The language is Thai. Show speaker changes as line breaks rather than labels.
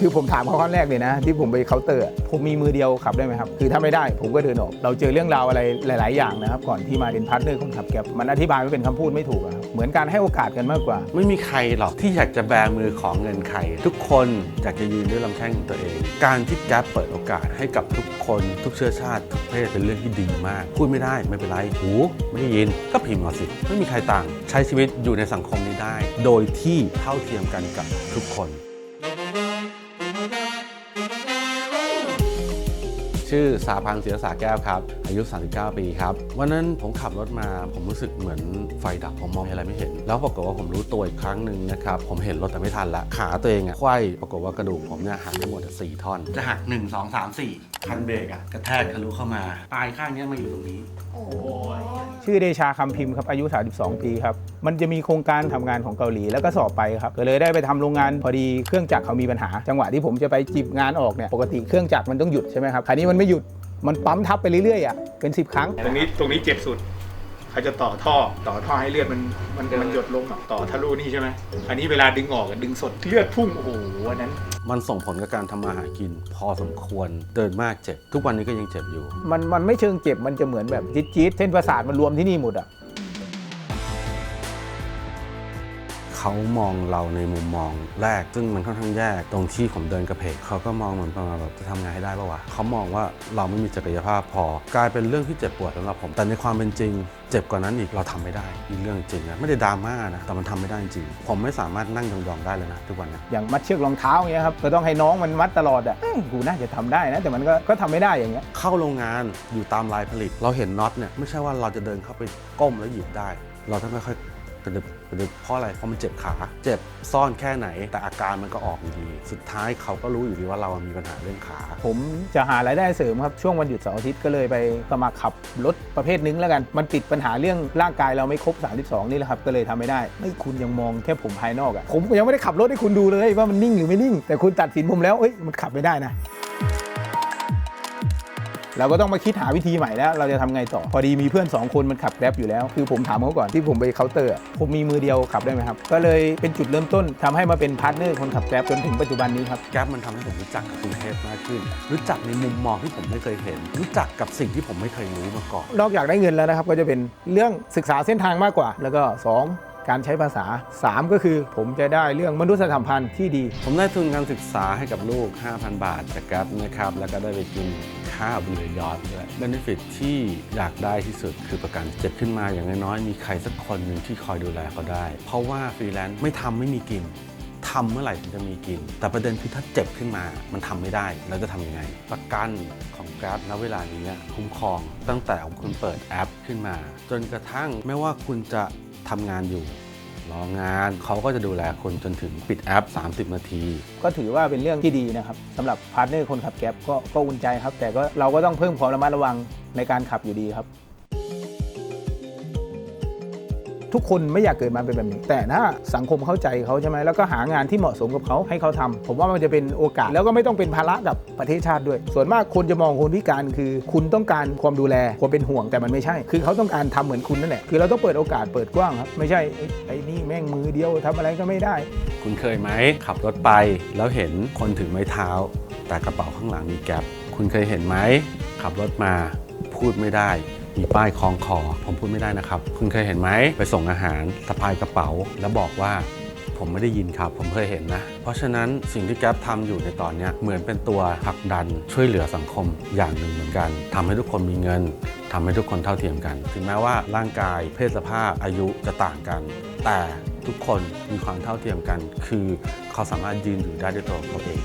คือผมถามเขาข้อแรกเลยนะที่ผมไปเคาน์เตอร์ผมมีมือเดียวขับได้ไหมครับคือถ้าไม่ได้ผมก็เดินออกเราเจอเรื่องราวอะไรหลายๆอย่างนะครับก่อนที่มาเป็นพาร์ทเนอร์คนขับแก๊ปมันอธิบายไม่เป็นคำพูดไม่ถูกครับเหมือนการให้โอกาสกันมากกว่า
ไม่มีใครหรอกที่อยากจะแบมือของเงินใครทุกคนอยากจะยืนด้วยลำแข้งของตัวเองการที่แก๊ปเปิดโอกาสให้กับทุกคนทุกเชื้อชาติทุกเพศเป็นเรื่องที่ดีมากพูดไม่ได้ไม่เป็นไรหูไม่ได้ยินก็พิมพ์มาสิไม่มีใครต่างใช้ชีวิตอยู่ในสังคมนี้ได้โดยที่เท่าเทียมกันกับทุกคนชื่อสาพันธ์ศิรษาแก้วครับอายุ39ปีครับวันนั้นผมขับรถมาผมรู้สึกเหมือนไฟดับผมมองอะไรไม่เห็นแล้วปรากฏว่าผมรู้ตัวอีกครั้งหนึ่งนะครับผมเห็นรถแต่ไม่ทันละขาตัวเองไขว้ปรากฏว่ากระดูกผมเนี่ยหักทั้งหมด4 ท่อนจะหัก1 2 3 4คันเบรกกระแทกทะลุเข้ามาปลายข้างนี้มาอยู่ตรงนี้
ชื่อเดชาคำพิมพ์ครับอายุ32ปีครับมันจะมีโครงการทำงานของเกาหลีแล้วก็สอบไปครับก็เลยได้ไปทำโรงงานพอดีเครื่องจักรเขามีปัญหาจังหวะที่ผมจะไปจีบงานออกเนี่ยปกติเครื่องจักรมันต้องหยุดใช่ไหมครับคราวนี้มันไม่หยุดมันปั๊มทับไปเรื่อยๆเป็น10 ครั้ง
ตรงนี้เจ็บสุดเขาจะต่อท่อให้เลือดมันหยดลงต่อทะลุนี่ใช่ไหมอันนี้เวลาดึงออกดึงสดเลือดพุ่งโอ้โหวันนั้น
มันส่งผลกับการทำมาหากินพอสมควรเดินมากเจ็บทุกวันนี้ก็ยังเจ็บอยู่
มันไม่เชิงเจ็บมันจะเหมือนแบบจี๊ดเส้นประสาทมันรวมที่นี่หมดอ่ะ
เขามองเราในมุมมองแรกซึ่งมันค่อนข้างแยกตรงที่ผมเดินกระเพกเขาก็มองเหมือนประมาณแบบจะทำงานให้ได้ป่าวะเขามองว่าเราไม่มีศักยภาพพอกลายเป็นเรื่องที่เจ็บปวดสำหรับผมแต่ในความเป็นจริงเจ็บกว่านั้นอีกเราทำไม่ได้อีกเรื่องจริงนะไม่ได้ดราม่านะแต่มันทำไม่ได้จริงผมไม่สามารถนั่งยองๆได้เลยนะทุกวันนี้
อย่างมัดเชือกรองเท้าอย่างเงี้ยครับก็ต้องให้น้องมันมัดตลอดอ่ะกูน่าจะทำได้นะแต่มันก็ทำไม่ได้อย่างเงี้ย
เข้าโรงงานอยู่ตามลายผลิตเราเห็นน็อตเนี่ยไม่ใช่ว่าเราจะเดินเข้าไปก้มแล้วหยิบได้เราต้องค่อยกระดึบเพราะอะไรเพราะมันเจ็บขาเจ็บซ่อนแค่ไหนแต่อาการมันก็ออกอยู่ดีสุดท้ายเขาก็รู้อยู่ดีว่าเรามีปัญหาเรื่องขา
ผมจะหารายได้เสริมครับช่วงวันหยุดเสาร์อาทิตย์ก็เลยไปสมัครขับรถประเภทนึงแล้วกันมันติดปัญหาเรื่องร่างกายเราไม่ครบ32นี่แหละครับก็เลยทำไม่ได้ไม่คุณยังมองแค่ผมภายนอกอ่ะผมยังไม่ได้ขับรถให้คุณดูเลยว่ามันนิ่งหรือไม่นิ่งแต่คุณตัดสินผมแล้วมันขับไม่ได้นะเราก็ต้องมาคิดหาวิธีใหม่แล้วเราจะทำไงต่อพอดีมีเพื่อน2 คนมันขับแกร็บอยู่แล้วคือผมถามเขาก่อนที่ผมไปเคาน์เตอร์ผมมีมือเดียวขับได้ไหมครับก็เลยเป็นจุดเริ่มต้นทำให้มาเป็นพาร์ทเนอร์คนขับแกร็บจนถึงปัจจุบันนี้ครับ
แกร็บมันทำให้ผมรู้จักกับกรุงเทพมากขึ้นรู้จักในมุมมองที่ผมไม่เคยเห็นรู้จักกับสิ่งที่ผมไม่เคยรู้มาก่อน
นอกจากได้เงินแล้วนะครับก็จะเป็นเรื่องศึกษาเส้นทางมากกว่าแล้วก็2การใช้ภาษา3ก็คือผมจะได้เรื่องมนุษยสัมพันธ์ที่ดี
ผมได้ทุนการศึกษาให้กับลูก 5,000 บาทจากแกร็บนะครับแล้วก็ได้ไปกินข้าวบนเรือยอชต์ด้วยเบเนฟิตที่อยากได้ที่สุดคือประกันเจ็บขึ้นมาอย่างน้อยๆมีใครสักคนหนึ่งที่คอยดูแลเขาได้เพราะว่าฟรีแลนซ์ไม่ทำไม่มีกินทำเมื่อไหร่ถึงจะมีกินแต่ประเด็นคือถ้าเจ็บขึ้นมามันทำไม่ได้แล้วจะทำยังไงประกันของ Grab ณเวลานี้คุ้มครองตั้งแต่คุณเปิดแอปขึ้นมาจนกระทั่งไม่ว่าคุณจะทำงานอยู่รองานเขาก็จะดูแลคนจนถึงปิดแอป30 นาที
ก็ถือว่าเป็นเรื่องที่ดีนะครับสำหรับพาร์ทเนอร์คนขับแก๊ปก็อุ่นใจครับแต่ก็เราก็ต้องเพิ่มความระมัดระวังในการขับอยู่ดีครับทุกคนไม่อยากเกิดมาเป็นแบบนี้แต่ถ้าสังคมเข้าใจเขาใช่ไหมแล้วก็หางานที่เหมาะสมกับเขาให้เขาทำผมว่ามันจะเป็นโอกาสแล้วก็ไม่ต้องเป็นภาระกับประเทศชาติด้วยส่วนมากคนจะมองคนพิการคือคุณต้องการความดูแลความเป็นห่วงแต่มันไม่ใช่คือเขาต้องการทำเหมือนคุณนั่นแหละคือเราต้องเปิดโอกาสเปิดกว้างครับไม่ใช่ไอ้นี่แม่งมือเดียวทำอะไรก็ไม่ได้
คุณเคยไหมขับรถไปแล้วเห็นคนถือไม้เท้าแต่กระเป๋าข้างหลังมีแก๊ปคุณเคยเห็นไหมขับรถมาพูดไม่ได้มีป้ายคล้องคอผมพูดไม่ได้นะครับคุณเคยเห็นไหมไปส่งอาหารสะพายกระเป๋าแล้วบอกว่าผมไม่ได้ยินครับผมเคยเห็นนะเพราะฉะนั้นสิ่งที่แก๊ปทำอยู่ในตอนนี้เหมือนเป็นตัวผลักดันช่วยเหลือสังคมอย่างหนึ่งเหมือนกันทำให้ทุกคนมีเงินทำให้ทุกคนเท่าเทียมกันถึงแม้ว่าร่างกายเพศสภาพอายุจะต่างกันแต่ทุกคนมีความเท่าเทียมกันคือเขาสามารถยืนอยู่ได้ด้วยตัวเขาเอง